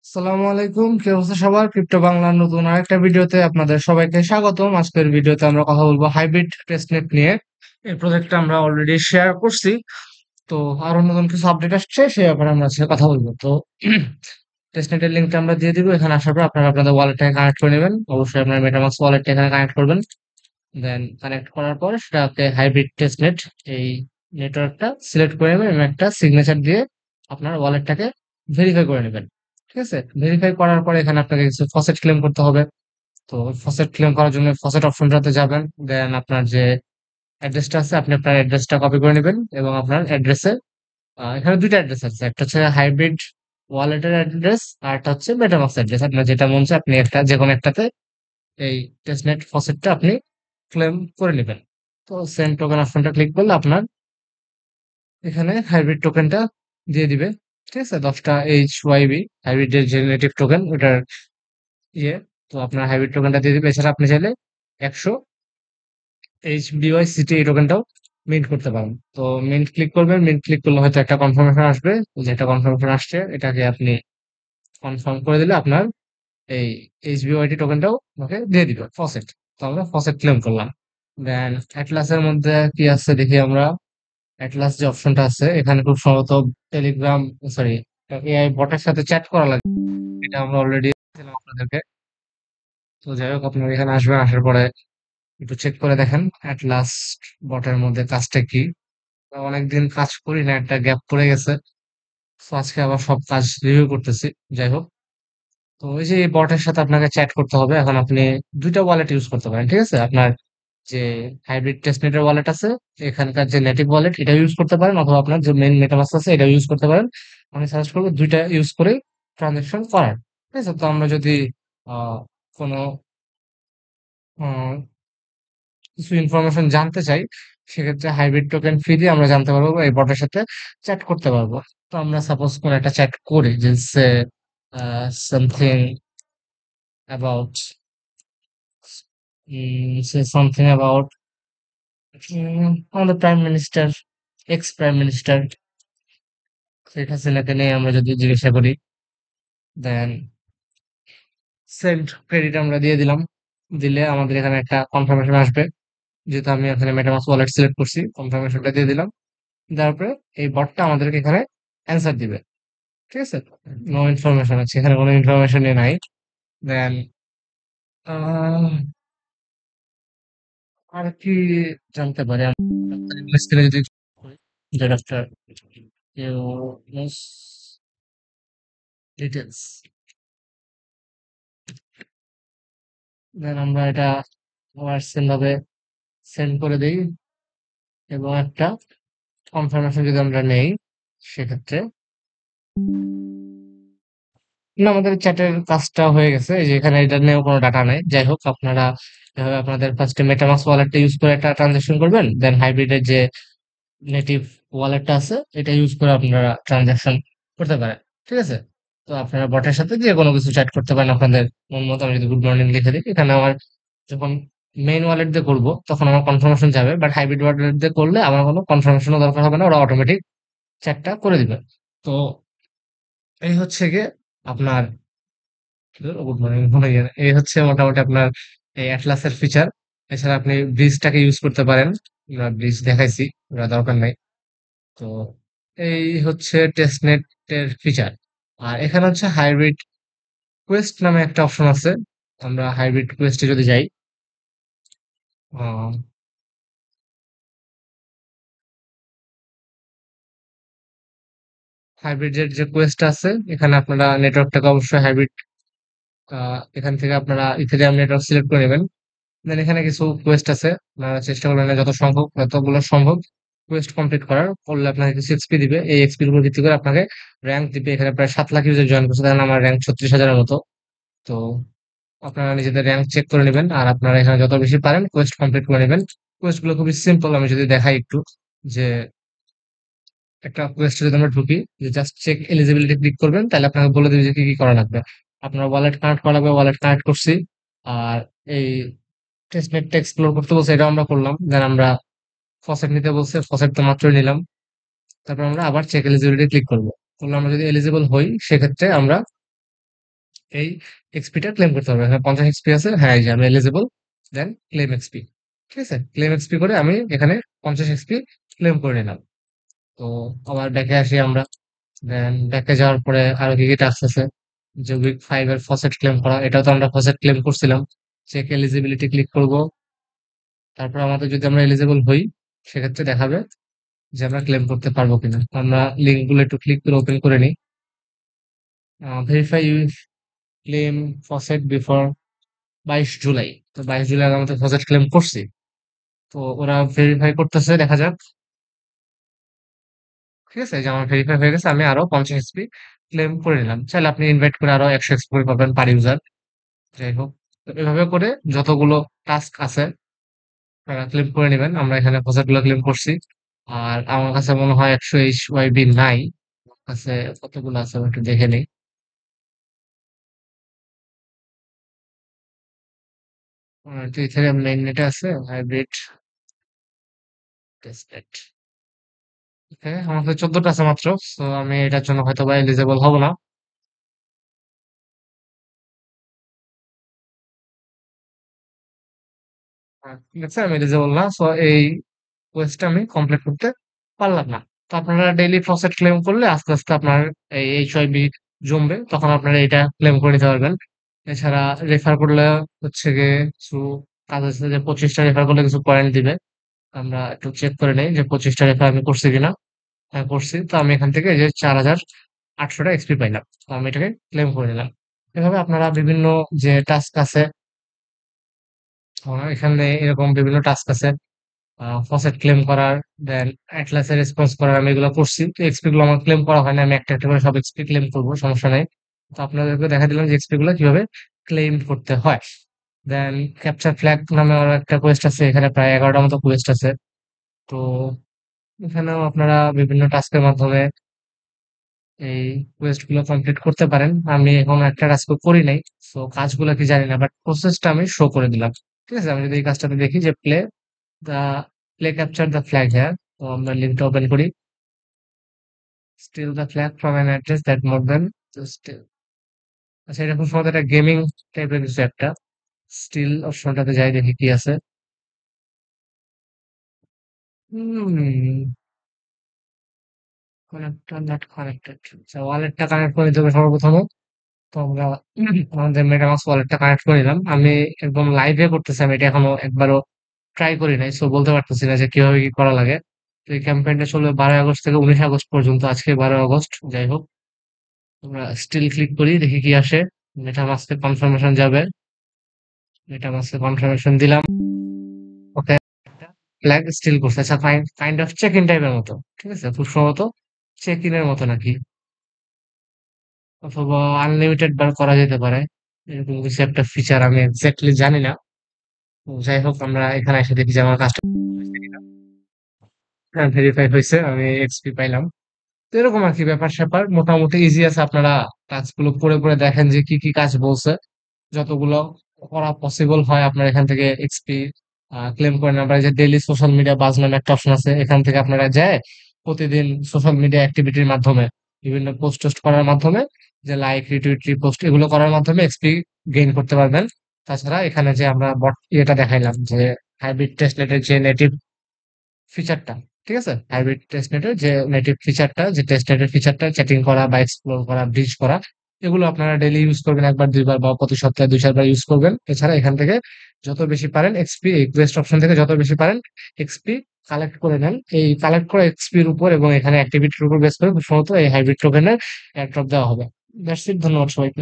আসসালামু আলাইকুম, কি অবস্থা সবার? ক্রিপ্টো বাংলার নতুন আরেকটা ভিডিওতে আপনাদের সবাইকে স্বাগতম। আজকের ভিডিওতে আমরা কথা বলবো হাইব্রিড টেস্টনেট নিয়ে। এই প্রজেক্টটা আমরা অলরেডি শেয়ার করছি, তো আরো নতুন কিছু আপডেট আসছে, সে ব্যাপারে আমরা আজকে কথা বলবো। তো টেস্টনেটের লিঙ্কটা আমরা দিয়ে দিব। এখানে আসার পর আপনারা আপনাদের ওয়ালেটটাকে কানেক্ট করে নেবেন। অবশ্যই আপনার মেটামাস্ক ওয়ালেটটা এখানে কানেক্ট করবেন। দেন কানেক্ট করার পর সেটাকে হাইব্রিড টেস্টনেট এই নেটওয়ার্কটা সিলেক্ট করে নেবেন এবং একটা সিগনেচার দিয়ে আপনার ওয়ালেটটাকে ভেরিফাই করে নেবেন। ঠিক আছে, ভেরিফাই করার পরে এখানে আপনাকে কিছু ফসেট ক্লেম করতে হবে। তো ফসেট ক্লেম করার জন্য ফসেট অপশনটাতে যাবেন। দেন আপনার যে অ্যাড্রেসটা আছে, আপনি আপনার অ্যাড্রেসটা কপি করে নেবেন এবং আপনার অ্যাড্রেসে এখানে দুইটা অ্যাড্রেস আছে, একটা হচ্ছে হাইব্রিড ওয়ালেটের অ্যাড্রেস আর একটা হচ্ছে মেটামাক্স অ্যাড্রেস। আপনার যেটা মন চায় আপনি একটা যে কোনো একটাতে এই টেস্টনেট ফসেটটা আপনি ক্লেম করে নেবেন। তো সেন্ড টোকেন অপশনটা ক্লিক করলে আপনার এখানে হাইব্রিড টোকেনটা দিয়ে দিবে। ঠিক আছে, 10টা HYB হাইব্রিডের যে নেটিভ টোকেন ওটার ইয়ে। তো আপনার হাইব্রিড টোকেনটা দিয়ে দিবে। এছাড়া আপনি চাইলে 100 HBY সিটি এই টোকেনটাও মিন্ট করতে পারেন। তো মিন্ট ক্লিক করবেন, মিন্ট ক্লিক করলে হয়তো একটা কনফার্মেশন আসবে। যেটা কনফার্মেশন আসছে এটাকে আপনি কনফার্ম করে দিলে আপনার এই HBYT টোকেনটাও আমাকে দিয়ে দিবে ফসেট। তো আমরা ফসেট ক্লেম করলাম। দেন অ্যাটলাসের মধ্যে কি আছে দেখি আমরা। অ্যাটলাস যে অপশনটা আছে এখানে খুব সম্ভবত টেলিগ্রাম, সরি, এআই বটের সাথে চ্যাট করা লাগে। এটা আমরা অলরেডি দিলাম আপনাদেরকে। তো যাই হোক, আপনারা এখানে আসবেন, আসার পরে একটু চেক করে দেখেন অ্যাটলাস বটের মধ্যে কাজটা কি। অনেকদিন কাজ করি না, একটা গ্যাপ পড়ে গেছে। তো আজকে আবার সব কাজ রিভিউ করতেছি। যাই হোক, তো ওই যে এই বটের সাথে আপনাকে চ্যাট করতে হবে। এখন আপনি দুইটা ওয়ালেট ইউজ করতে পারেন। ঠিক আছে, আপনার যে হাইব্রিড টেস্টনেটের ওয়ালেট আছে, এখানকার যে নেটিভ ওয়ালেট এটা ইউজ করতে পারেন, অথবা আপনার যে মেইন মেটামাস্ক আছে এটা ইউজ করতে পারেন। আমি সাজেস্ট করবো দুইটা ইউজ করে ট্রানজাকশন করার। ঠিক আছে, তো আমরা যদি আহ কোনো আহ, কিছু ইনফরমেশন জানতে চাই, সেক্ষেত্রে হাইব্রিড টোকেন ফি দিয়ে আমরা জানতে পারবো বা এই বটের সাথে চ্যাট করতে পারবো। তো আমরা সাপোজ কোনো একটা চ্যাট করি যে সামথিং অ্যাবাউট সামথিং অ্যাবাউট আমাদের prime minister, x prime minister Sheikh হাসিনাকে নিয়ে আমরা যদি জিজ্ঞাসা করি, দেন সেন্ড ক্রেডিট আমরা দিয়ে দিলাম। দিলে আমাদের এখানে একটা কনফার্মেশন আসবে। যেহেতু আমি এখানে মেটামাস্ক ওয়ালেট সিলেক্ট করছি, কনফার্মেশনটা দিয়ে দিলাম। তারপরে এই বটটা আমাদেরকে এখানে অ্যান্সার দিবে। ঠিক আছে, নো ইনফরমেশন আছে, এখানে কোনো ইনফরমেশনই নাই। দেন আর কি জানতে পারি আমরা ইংলিশ থেকে যদি একটা ডিটেলস, দেন আমরা এটা ওয়াটসঅ্যাপ ভাবে সেন্ড করে দিই এবং একটা কনফার্মেশন যদি আমরা নেই, সেক্ষেত্রে না, আমাদের চ্যাটের কাজটা হয়ে গেছে। এই যে এখানে এটা নিয়েও কোনো ডাটা নাই। যাই হোক, আপনারা এভাবে আপনাদের ফার্স্টে মেটামাস্ক ওয়ালেটটা ইউজ করে একটা ট্রানজাকশন করবেন। দেন হাইব্রিডের যে নেটিভ ওয়ালেটটা আছে এটা ইউজ করে আপনারা ট্রানজাকশন করতে পারেন। ঠিক আছে, তো আপনারা বটের সাথে যে কোনো কিছু চ্যাট করতে পারেন আপনাদের মন মতো। আমি যদি গুড মর্নিং লিখে দিই, এখানে আমার যখন মেইন ওয়ালেট দিয়ে করবো তখন আমার কনফার্মেশন যাবে, বাট হাইব্রিড ওয়ালেট দিয়ে করলে আমার কোনো কনফার্মেশনও দরকার হবে না, ওরা অটোমেটিক চ্যাটটা করে দিবে। তো এই হচ্ছে গিয়ে আপনার গুড মর্নিং মনে হয় এই হচ্ছে মোটামুটি আপনার এই অ্যাটলাসের ফিচার। এছাড়া আপনি ব্রিজটাকে ইউজ করতে পারেন। ব্রিজ দেখাইছি, ওটা দরকার নাই। তো এই হচ্ছে টেস্টনেট এর ফিচার। আর এখানে হচ্ছে হাইব্রিড কোয়েস্ট নামে একটা অপশন আছে। আমরা হাইব্রিড কোয়েস্টে যদি যাই, হাইব্রিডের যে কোয়েস্ট আছে এখানে আপনারা নেটওয়ার্কটাকে অবশ্যই হাইব্রিড, এখান থেকে আপনারা ইথেরিয়াম নেটওয়ার্ক সিলেক্ট করে নেবেন। দেন এখানে কিছু কোয়েস্ট আছে, আপনারা চেষ্টা করবেন যত সম্ভব, যতগুলো সম্ভব কোয়েস্ট কমপ্লিট করার। করলে আপনাকে কিছু এক্সপি দিবে, এই এক্সপির উপর ভিত্তি করে আপনাকে র্যাঙ্ক দিবে। এখানে প্রায় 7 লাখ ইউজার জয়েন করছে, দেখেন আমার র্যাঙ্ক 36,000-এর মতো। তো আপনারা নিজেদের র্যাঙ্ক চেক করে নেবেন আর আপনারা এখানে যত বেশি পারেন কোয়েস্ট কমপ্লিট করে নেবেন। কোয়েস্ট গুলো খুবই সিম্পল, আমি যদি দেখাই একটু, যে একটা কোয়েস্টে যদি আমরা ঢুকি, যে জাস্ট চেক এলিজিবিলিটি ক্লিক করবেন, তাহলে আপনাকে বলে দিবে যে কি কি করা লাগবে। আপনার ওয়ালেট কানেক্ট করা লাগবে, ওয়ালেট কানেক্ট করছি। আর এই টেস্টনেটটা এক্সপ্লোর করতে বলছে, এটা আমরা করলাম। দেন আমরা ফসেট নিতে বলছে, ফসেট তো মাত্রই নিলাম। তারপর আমরা আবার চেক এলিজিবিলিটি ক্লিক করবো। করলে আমরা যদি এলিজিবল হই, সেক্ষেত্রে আমরা এই এক্সপিটা ক্লেম করতে হবে। এখানে 50 এক্সপি আছে। হ্যাঁ, এই যে আমি এলিজিবল। দেন ক্লেম এক্সপি। ঠিক আছে? ক্লেম এক্সপি করে আমি এখানে 50 এক্সপি ক্লেম করে নিলাম। তো আবার ব্যাকে আসি আমরা। দেন ব্যাকে যাওয়ার পরে আরো কি টাস্ক আছে? যে উইক 5 এর ফসেট ক্লেম করা। এটাও তো আমরা ফসেট ক্লেম করছিলাম। চেক এলিজিবিলিটি ক্লিক করব। তারপর আমাদের যদি আমরা এলিজিবল হই, সেক্ষেত্রে দেখাবে যে আমরা ক্লেম করতে পারবো কিনা। আমরা লিঙ্ক গুলো একটু ক্লিক করে ওপেন করে নিই। Verify you claim faucet before 22 July. তো 22 জুলাই আগে আমাদের ফসেট ক্লেম করছি। তো ওরা ভেরিফাই করতেছে, দেখা যাক। ঠিক আছে, এই যে আমার ভেরিফাই হয়ে গেছে। আমি আরো 50 এক্সপি ক্লেম করে নিলাম। চাইলে আপনি ইনভাইট করে আরো 100 এক্সপি করে পাবেন পার ইউজার। যাই হোক, তো এভাবে করে যতগুলো টাস্ক আছে আপনারা ক্লেম করে নেবেন। আমরা এখানে ফসেট গুলো ক্লেম করছি। আর আমার কাছে মনে হয় 100 এইচ ওয়াই বি নাই। আমার কাছে কতগুলো আছে আমি একটু দেখে নিই। তো ইথারিয়াম মেইন নেটে আছে হাইব্রিড টেস্টনেট। হ্যাঁ, আমার কাছে 14টা আছে মাত্র। তো আমি এটার জন্য হয়তো বা এলিজেবল হব না। ঠিক আছে, আমি এলিজেবল না। সো এই কোয়েস্টটা আমি কমপ্লিট করতে পারলাম না। তো আপনারা ডেইলি ফসেট ক্লেম করলে আস্তে আস্তে আপনার এই এইচওয়াইবি জমবে, তখন আপনারা এটা ক্লেম করে নিতে পারবেন। এছাড়া রেফার করলে হচ্ছে গিয়ে কিছু কাজ আছে, যে 25টা রেফার করলে কিছু পয়েন্ট দিবে। আমরা একটু চেক করে নেই যে 25টা রেফার আমি করছি কিনা। হ্যাঁ, করছি। তো আমি এখান থেকে এই যে 4800টা এক্সপি পাইলাম। তো আমি এটাকে ক্লেম করে নিলাম। এভাবে আপনারা বিভিন্ন যে টাস্ক আছে, এখানে এরকম বিভিন্ন টাস্ক আছে ফসেট ক্লেম করার, দেন অ্যাটলাসে রেসপন্স করার, আমি এগুলো করছি। তো এক্সপি গুলো আমার ক্লেম করা হয় না, আমি একটা একটা করে সব এক্সপি ক্লেম করবো, সমস্যা নাই। তো আপনাদেরকে দেখা দিলাম যে এক্সপি গুলো কিভাবে ক্লেম করতে হয়। দেন ক্যাপচার ফ্ল্যাগ নামে আরো একটা কোয়েস্ট আছে। এখানে প্রায় 11টা মতো কোয়েস্ট আছে। তো এখানেও আপনারা বিভিন্ন টাস্কের মাধ্যমে এই কোয়েস্ট গুলো কমপ্লিট করতে পারেন। আমি এখন একটা টাস্কও করি নাই, তো কাজগুলো কি জানি না, বাট প্রসেসটা আমি শো করে দিলাম। ঠিক আছে, আমি যদি এই কাজটাতে দেখি যে the capture the flag here. তো আমরা লিঙ্কটা ওপেন করি। Steal the flag from an address that more than just আচ্ছা, এটা খুব সম্ভবত একটা গেমিং টাইপের কিছু একটা। স্টিল অপশনটাতে যাই, দেখি কি আছে। Connector not connected. আচ্ছা, ওয়ালেটটা কানেক্ট করে দিতে হবে সর্বপ্রথমে। তো আমরা আমাদের মেটামাস্ক ওয়ালেটটা কানেক্ট করে নিলাম। আমি একদম লাইভে করতেছি, আমি এটা এখনো একবারও ট্রাই করি নাই, সো বলতে পারতেছি না যে কিভাবে কি করা লাগে। তো এই ক্যাম্পেইনটা চলবে 12 আগস্ট থেকে 19 আগস্ট পর্যন্ত। আজকে 12 আগস্ট। যাই হোক, আমরা স্টিল ক্লিক করি, দেখি কি আসে। মেটামাস্কে কনফার্মেশন যাবে। মেটামাস্কে কনফার্মেশন দিলাম। ওকে, ফ্ল্যাগ স্টিল করছে। আচ্ছা, কাইন্ড অফ চেক ইন টাইপের মতো। ঠিক আছে, খুব সম্ভবত চেক ইনের মতো নাকি, অথবা আনলিমিটেড বার করা যেতে পারে। এরকম কিছু একটা ফিচার, আমি এক্স্যাক্টলি জানি না। তো যাই হোক, আমরা এখানে এসে দেখি যে আমার কাজটা ভেরিফাই হয়েছে, আমি এক্সপি পাইলাম। তো এরকম আর কি ব্যাপার স্যাপার, মোটামুটি ইজি আছে। আপনারা কাজগুলো করে করে দেখেন যে কি কি কাজ বলছে। যতগুলো করা পসিবল হয় আপনার এখান থেকে এক্সপি ক্লেম করেন। আবার এই যে ডেইলি সোশ্যাল মিডিয়া বাজ নামে একটা অপশন আছে, এখান থেকে আপনারা যায় প্রতিদিন সোশ্যাল মিডিয়া অ্যাক্টিভিটির মাধ্যমে, বিভিন্ন পোস্ট টোস্ট করার মাধ্যমে, যে লাইক রিটুইট রিপোস্ট এগুলো করার মাধ্যমে এক্সপি গেইন করতে পারবেন। তাছাড়া এখানে যে আমরা বট ইয়েটা দেখাইলাম, যে হাইব্রিড টেস্টনেটের যে নেটিভ ফিচারটা, ঠিক আছে, হাইব্রিড টেস্টনেটের যে নেটিভ ফিচারটা, যে টেস্টনেটের ফিচারটা, চ্যাটিং করা বা এক্সপ্লোর করা, ব্রিজ করা, এগুলো আপনারা ডেইলি ইউজ করবেন, একবার দুইবার বা প্রতি সপ্তাহে 2-4 বার ইউজ করবেন। এছাড়া এখান থেকে যত বেশি পারেন এক্সপি, এই কোয়েস্ট অপশন থেকে যত বেশি পারেন এক্সপি কালেক্ট করে নেন। এই কালেক্ট করা এক্সপির উপর এবং এখানে অ্যাক্টিভিটির উপর বেস করে খুব সম্ভবত এই হাইব্রিড টোকেনের এয়ারড্রপ দেওয়া হবে। দ্যাটস ইট, ধন্যবাদ সবাইকে।